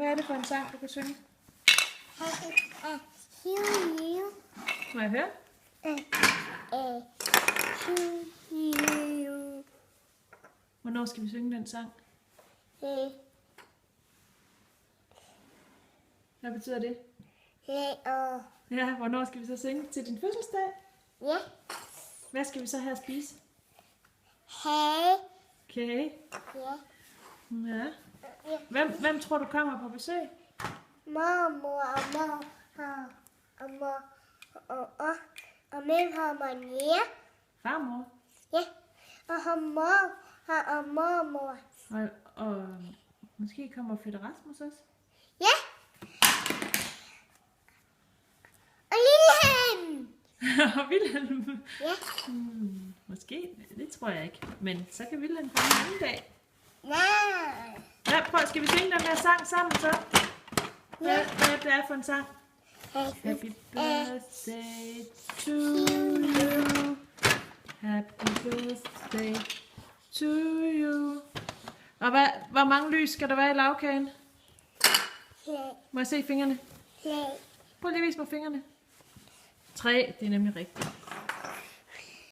Hvad er det for en sang, du kan synge? Må jeg høre? Hvornår skal vi synge den sang? Hvad betyder det? Ja, hvornår skal vi så synge? Til din fødselsdag? Ja. Hvad skal vi så have at spise? Hey. Kage? Ja. Ja. Hvem tror du kommer på besøg? Mormor og min harmonia. Farmor? Ja. Og mormor. Og måske kommer Fætter Rasmus også? Ja. Og Lillehem. Og Vilhelm? Ja. Måske, det tror jeg ikke. Men så kan Vilhelm komme en anden dag. Nej. Ja, prøv, skal vi synge den her sang sammen så? Hvad det er for en sang? Happy birthday to you. Happy birthday to you. Og hvor mange lys skal der være i lagkagen? Må jeg se fingrene? Prøv lige at vise mig fingrene. 3, det er nemlig rigtigt.